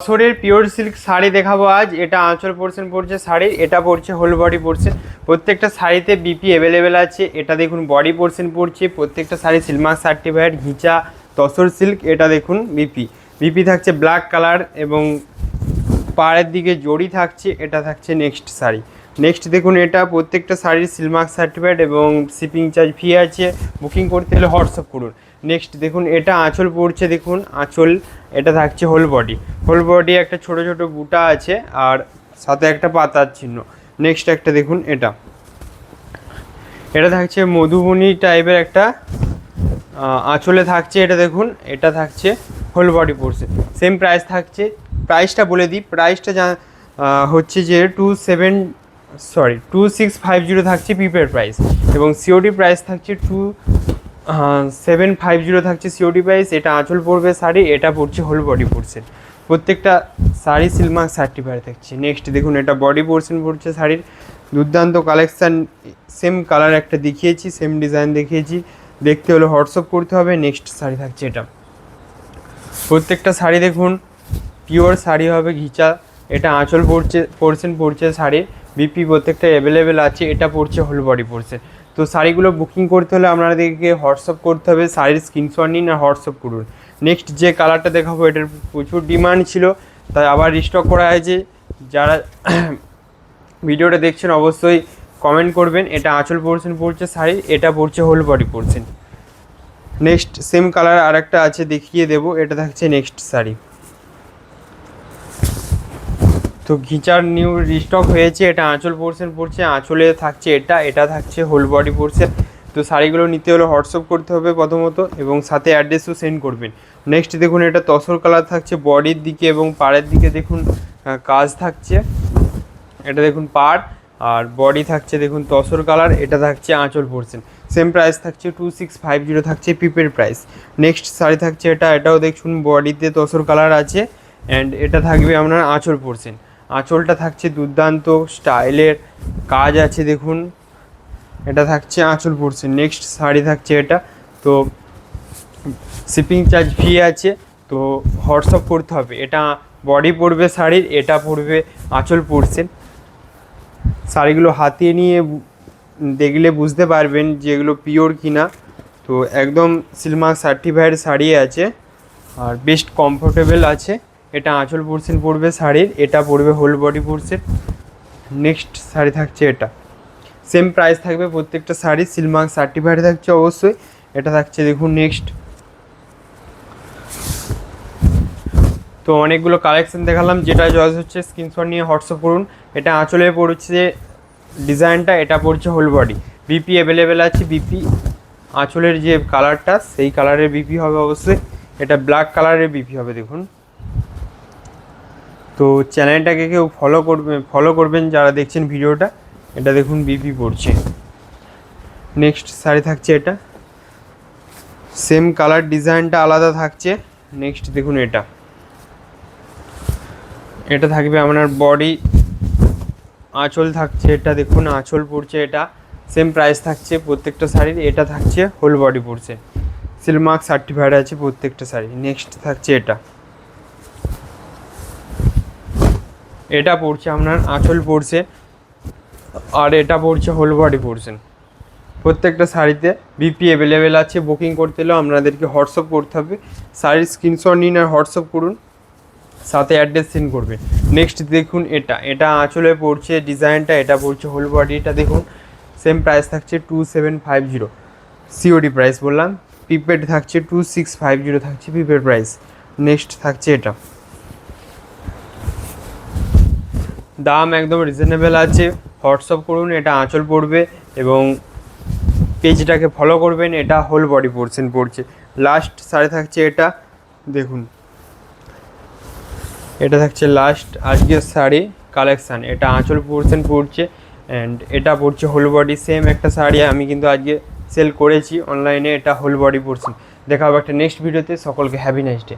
তসরের pure silk sari দেখাবো আজ। এটা আঁচল পোর্শন পড়ছে শাড়ির, এটা পড়ছে হোল বডি পোর্শন। প্রত্যেকটা শাড়িতে বিপি অ্যাভেলেবেল আছে। এটা দেখুন বডি পোর্শন পড়ছে, প্রত্যেকটা sari silk mark certified ghicha tussar silk. এটা দেখুন বিপি থাকছে ব্ল্যাক কালার এবং পাড়ের দিকে জড়ি থাকছে। এটা থাকছে নেক্সট শাড়ি। নেক্সট দেখুন, এটা প্রত্যেকটা শাড়ির সিলমার্ক সার্টিফাইড এবং শিপিং চার্জ ফ্রি আছে। বুকিং করতে হলে হোয়াটসঅ্যাপ করুন। নেক্সট দেখুন, এটা আঁচল পড়ছে, দেখুন আঁচল। এটা থাকছে হোল বডি একটা ছোট ছোট বুটা আছে আর সাথে একটা পাতার চিহ্ন। নেক্সট একটা দেখুন, এটা থাকছে মধুবনী টাইপের একটা আঁচলে থাকছে। এটা দেখুন, এটা থাকছে whole body portion. Same price থাকছে। প্রাইসটা বলে দিই, প্রাইসটা হচ্ছে যে 2650 থাকছে প্রিপেড প্রাইস এবং সিওডি প্রাইস থাকছে 2750 থাকছে সিওডি প্রাইস। এটা আঁচল পড়বে শাড়ি, এটা পড়ছে হোল বডি পোর্শন। প্রত্যেকটা শাড়ি সিলমার্ক সার্টিফাইড থাকছে। নেক্সট দেখুন, এটা বডি পোর্শন পড়ছে শাড়ির। দুর্দান্ত কালেকশান, সেম কালার একটা দেখিয়েছি, সেম ডিজাইন দেখিয়েছি। দেখতে হলে হোয়াটসঅ্যাপ করতে হবে। নেক্সট শাড়ি থাকছে এটা। প্রত্যেকটা শাড়ি দেখুন পিওর শাড়ি হবে ঘিচা। এটা আঁচল পোর্শন পড়ছে শাড়ির, বিপি প্রত্যেকটা অ্যাভেলেবেল আছে। এটা পড়ছে হোল বডি পোর্শন। তো শাড়িগুলো বুকিং করতে হলে আপনাদেরকে হোয়াটসঅ্যাপ করতে হবে। শাড়ির স্ক্রিনশট নিন আর হোয়াটসঅ্যাপ করুন। নেক্সট যে কালারটা দেখাবো, এটার প্রচুর ডিমান্ড ছিল, তাই আবার রিস্টক করা হয়েছে। যারা ভিডিওটা দেখছেন অবশ্যই কমেন্ট করবেন। এটা আঁচল পোর্শন পড়ছে শাড়ির, এটা পড়ছে whole body portion. Next same colour আর একটা আছে, দেখিয়ে দেবো। এটা থাকছে নেক্সট শাড়ি। তো ঘিচার নিউ রিস্টক হয়েছে। এটা আঁচল পোর্শন পড়ছে, আঁচলে থাকছে এটা থাকছে হোল বডি পোর্শন। তো শাড়িগুলো নিতে হলে হোয়াটসঅ্যাপ করতে হবে প্রথমত এবং সাথে অ্যাড্রেসও সেন্ড করবেন। নেক্সট দেখুন, এটা তসর কালার থাকছে বডির দিকে এবং পাড়ের দিকে দেখুন কাজ থাকছে। এটা দেখুন পাড় আর বডি থাকছে দেখুন তসর কালার। এটা থাকছে আঁচল পোর্শন। সেম প্রাইস থাকছে 2650 থাকছে প্রিপেড প্রাইস। নেক্সট শাড়ি থাকছে এটাও দেখুন বডিতে তসর কালার আছে অ্যান্ড এটা থাকবে আপনার আঁচল পোর্শন। আঁচলটা থাকছে দুর্দান্ত স্টাইলের কাজ আছে দেখুন। এটা থাকছে আঁচল পোর্শন। নেক্সট শাড়ি থাকছে এটা। তো শিপিং চার্জ ফ্রি আছে, তো হোয়াটসঅ্যাপ করতে হবে। এটা বডি পড়বে শাড়ির, এটা পড়বে আঁচল পোর্শন। শাড়িগুলো হাতিয়ে নিয়ে দেখলে বুঝতে পারবেন যে এগুলো পিওর কিনা। তো একদম সিলমার্ক সার্টিফাইড শাড়ি আছে আর বেস্ট কমফোর্টেবল আছে। এটা আঁচল পোর্শন পড়বে শাড়ির, এটা পড়বে whole body portion. Next sari থাকছে এটা। সেম প্রাইস থাকবে, প্রত্যেকটা শাড়ি সিলমার্ক সার্টিফাইড থাকছে অবশ্যই। এটা থাকছে দেখুন নেক্সট। তো অনেকগুলো কালেকশন দেখালাম, যেটা চয়েস হচ্ছে স্ক্রিনশট নিয়ে হোয়াটসঅ্যাপ করুন। এটা আঁচলে পড়ছে ডিজাইনটা, এটা পড়ছে হোল বডি। বিপি অ্যাভেলেবেল আছে। বিপি আঁচলের যে কালারটা সেই কালারের বিপি হবে অবশ্যই। এটা ব্ল্যাক কালারের বিপি হবে দেখুন। তো চ্যানেলটাকে কেউ ফলো করবেন যারা দেখছেন ভিডিওটা। এটা দেখুন বিপি পড়ছে। নেক্সট শাড়ি থাকছে এটা। সেম কালার, ডিজাইনটা আলাদা থাকছে। নেক্সট দেখুন এটা থাকবে আপনার বডি, আঁচল থাকছে। এটা দেখুন আঁচল পড়ছে, এটা সেম প্রাইস থাকছে প্রত্যেকটা শাড়ির। এটা থাকছে হোল বডি পড়ছে, সিলমার্ক সার্টিফাইড আছে প্রত্যেকটা শাড়ি। নেক্সট থাকছে এটা পড়ছে আপনার আঁচল পড়ছে আর এটা পড়ছে হোল বডি পোর্শন। প্রত্যেকটা শাড়িতে বিপি অ্যাভেলেবেল আছে। বুকিং করতে হলেও আপনাদেরকে হোয়াটসঅ্যাপ করতে হবে। শাড়ির স্ক্রিনশট নিন আর হোয়াটসঅ্যাপ করুন, সাথে অ্যাড্রেস সেন্ড করবেন। নেক্সট দেখুন এটা আঁচলে পড়ছে ডিজাইনটা, এটা পড়ছে হোল বডিটা দেখুন। সেম প্রাইস থাকছে 2750 সিওডি প্রাইস বললাম। প্রিপেড থাকছে 2650 থাকছে প্রিপেড প্রাইস। নেক্সট থাকছে এটা। দাম একদম রিজনেবল আছে, হোয়াটসঅ্যাপ করুন। এটা আঁচল পড়বে এবং পেজটাকে ফলো করবেন। এটা হোল বডি পোর্শন পড়ছে। লাস্ট শাড়ি থাকছে এটা দেখুন, এটা থাকছে লাস্ট আজকের শাড়ি কালেকশান। এটা আঁচল পোর্শন পড়ছে অ্যান্ড এটা পড়ছে হোল বডি। সেম একটা শাড়ি আমি কিন্তু আজকে সেল করেছি অনলাইনে। এটা হোল বডি পোর্শন। দেখা হবে একটা নেক্সট ভিডিওতে। সকলকে হ্যাপি নাইস ডে।